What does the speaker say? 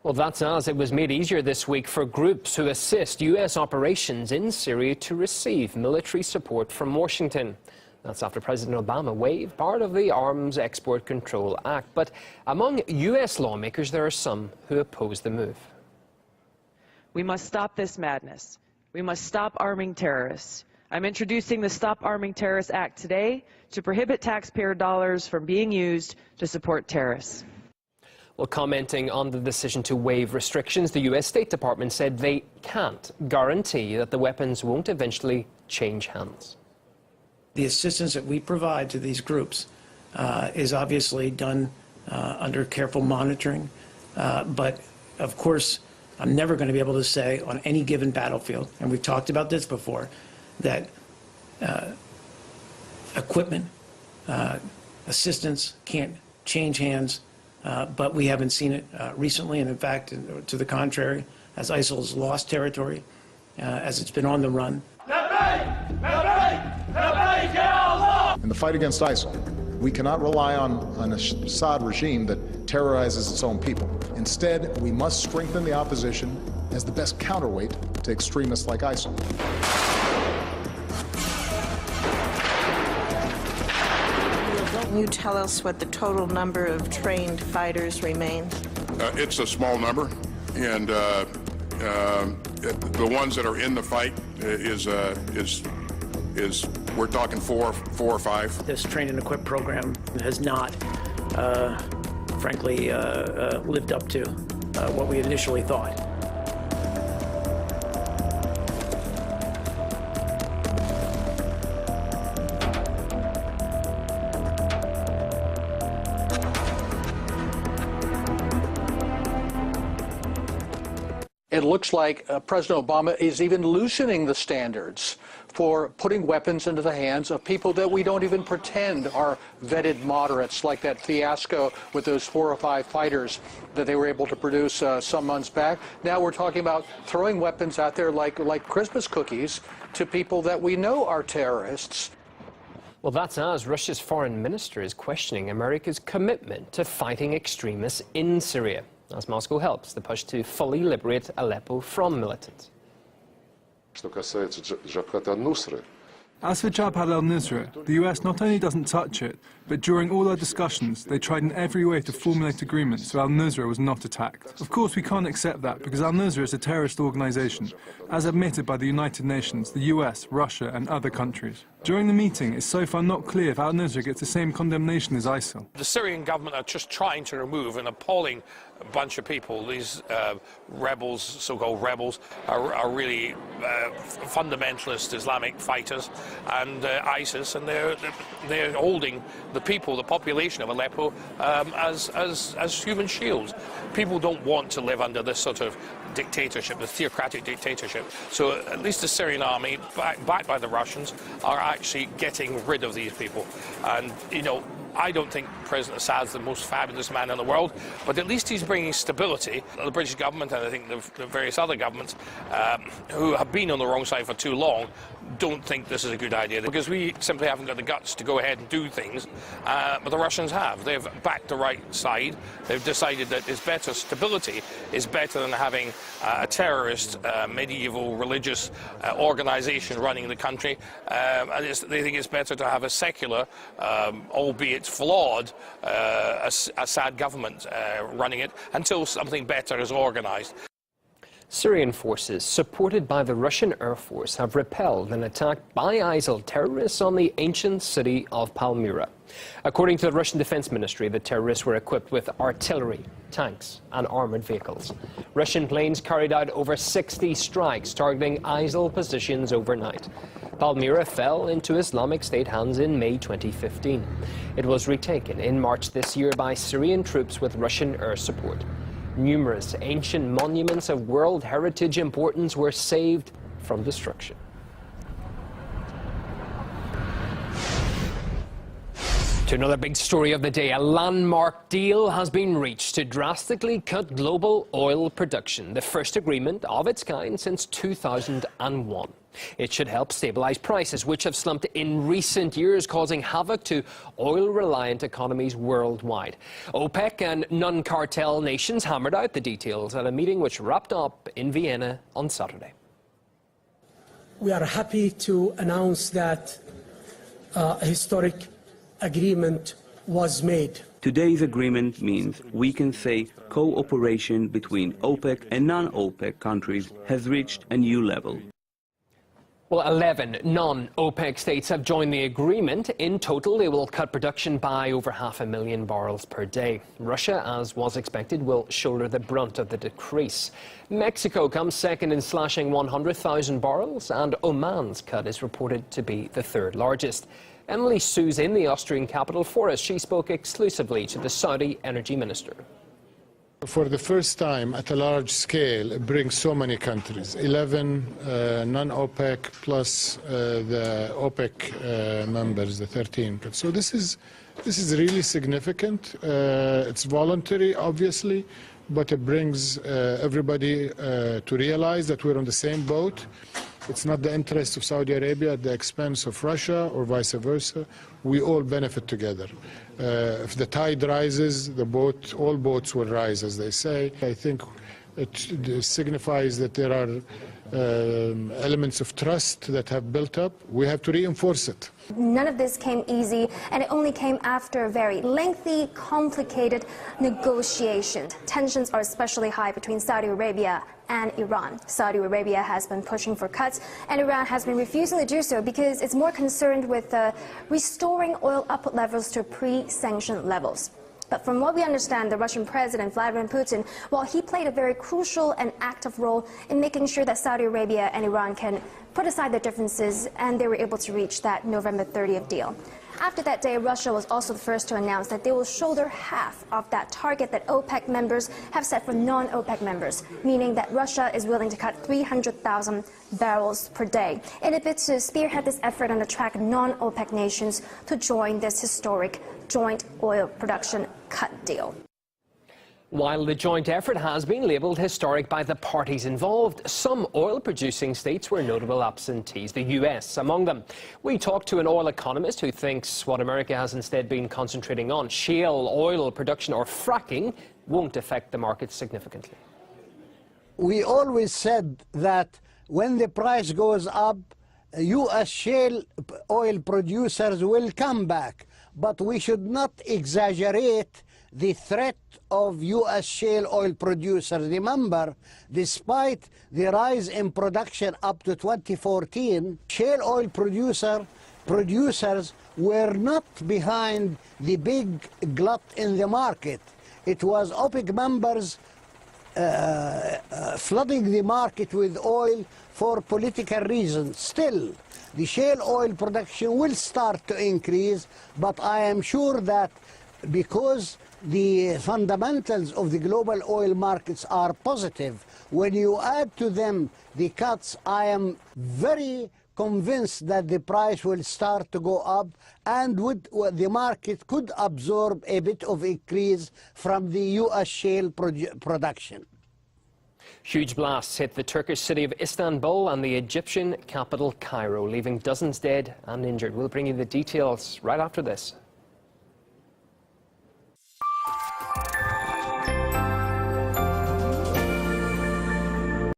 Well, that's as it was made easier this week for groups who assist U.S. operations in Syria to receive military support from Washington. That's after President Obama waived part of the Arms Export Control Act. But among U.S. lawmakers, there are some who oppose the move. We must stop this madness. We must stop arming terrorists. I'm introducing the Stop Arming Terrorists Act today to prohibit taxpayer dollars from being used to support terrorists. Well, commenting on the decision to waive restrictions, the U.S. State Department said they can't guarantee that the weapons won't eventually change hands. The assistance that we provide to these groups is obviously done under careful monitoring, but of course I'm never going to be able to say on any given battlefield, and we've talked about this before, that equipment, assistance can't change hands. But we haven't seen it recently, and in fact, to the contrary, as ISIL has lost territory, as it's been on the run. In the fight against ISIL, we cannot rely on an Assad regime that terrorizes its own people. Instead, we must strengthen the opposition as the best counterweight to extremists like ISIL. Can you tell us what the total number of trained fighters remains? It's a small number, and the ones that are in the fight is we're talking four or five. This train and equip program has not, frankly, lived up to what we initially thought. It looks like President Obama is even loosening the standards for putting weapons into the hands of people that we don't even pretend are vetted moderates, like that fiasco with those 4 or 5 fighters that they were able to produce some months back. Now we're talking about throwing weapons out there like Christmas cookies to people that we know are terrorists. Well, that's as Russia's foreign minister is questioning America's commitment to fighting extremists in Syria, as Moscow helps the push to fully liberate Aleppo from militants. As for Jabhat al-Nusra, the US not only doesn't touch it, but during all our discussions, they tried in every way to formulate agreements so al-Nusra was not attacked. Of course, we can't accept that because al-Nusra is a terrorist organization, as admitted by the United Nations, the US, Russia, and other countries. During the meeting, it's so far not clear if al-Nusra gets the same condemnation as ISIL. The Syrian government are just trying to remove an appalling bunch of people. These rebels, so-called rebels, are really fundamentalist Islamic fighters, and ISIS, and they're holding the people, the population of Aleppo, as human shields. People don't want to live under this sort of dictatorship, the theocratic dictatorship. So at least the Syrian army, backed by the Russians, are actually getting rid of these people. And, you know, I don't think President Assad's the most fabulous man in the world, but at least he's bringing stability. The British government, and I think the various other governments who have been on the wrong side for too long, don't think this is a good idea, because we simply haven't got the guts to go ahead and do things, but the Russians have. They've backed the right side. They've decided that it's better, stability is better than having a terrorist, medieval religious organization running the country, and they think it's better to have a secular, albeit flawed, Assad government running it until something better is organized. Syrian forces, supported by the Russian Air Force, have repelled an attack by ISIL terrorists on the ancient city of Palmyra. According to the Russian Defense Ministry, the terrorists were equipped with artillery, tanks, and armored vehicles. Russian planes carried out over 60 strikes targeting ISIL positions overnight. Palmyra fell into Islamic State hands in May 2015. It was retaken in March this year by Syrian troops with Russian air support. Numerous ancient monuments of World Heritage importance were saved from destruction. To another big story of the day, a landmark deal has been reached to drastically cut global oil production, the first agreement of its kind since 2001. It should help stabilize prices, which have slumped in recent years, causing havoc to oil-reliant economies worldwide. OPEC and non-cartel nations hammered out the details at a meeting which wrapped up in Vienna on Saturday. We are happy to announce that a historic agreement was made. Today's agreement means we can say cooperation between OPEC and non-OPEC countries has reached a new level. Well, 11 non-OPEC states have joined the agreement. In total, they will cut production by over 500,000 barrels per day. Russia, as was expected, will shoulder the brunt of the decrease. Mexico comes second in slashing 100,000 barrels, and Oman's cut is reported to be the third largest. Emily Sue's in the Austrian capital for us. She spoke exclusively to the Saudi energy minister. For the first time at a large scale, it brings so many countries, 11 non-OPEC plus the OPEC members, the 13. So this is really significant. It's voluntary, obviously, but it brings everybody to realize that we're on the same boat. It's not the interest of Saudi Arabia at the expense of Russia or vice versa. We all benefit together. If the tide rises, all boats will rise, as they say. I think it signifies that there are elements of trust that have built up. We have to reinforce it. None of this came easy, and it only came after a very lengthy, complicated negotiation. Tensions are especially high between Saudi Arabia and Iran. Saudi Arabia has been pushing for cuts, and Iran has been refusing to do so because it's more concerned with restoring oil output levels to pre-sanction levels. But from what we understand, the Russian President Vladimir Putin, while he played a very crucial and active role in making sure that Saudi Arabia and Iran can put aside their differences, and they were able to reach that November 30th deal. After that day, Russia was also the first to announce that they will shoulder half of that target that OPEC members have set for non-OPEC members, meaning that Russia is willing to cut 300,000 barrels per day in a bid to spearhead this effort and attract non-OPEC nations to join this historic joint oil production cut deal. While the joint effort has been labelled historic by the parties involved, some oil-producing states were notable absentees, the US among them. We talked to an oil economist who thinks what America has instead been concentrating on, shale oil production or fracking, won't affect the market significantly. We always said that when the price goes up, U.S. shale oil producers will come back. But we should not exaggerate the threat of U.S. shale oil producers. Remember, despite the rise in production up to 2014, shale oil producers were not behind the big glut in the market. It was OPEC members flooding the market with oil for political reasons. Still, the shale oil production will start to increase, but I am sure that because the fundamentals of the global oil markets are positive, when you add to them the cuts, I am very convinced that the price will start to go up, and the market could absorb a bit of increase from the U.S. shale production. Huge blasts hit the Turkish city of Istanbul and the Egyptian capital Cairo, leaving dozens dead and injured. We'll bring you the details right after this.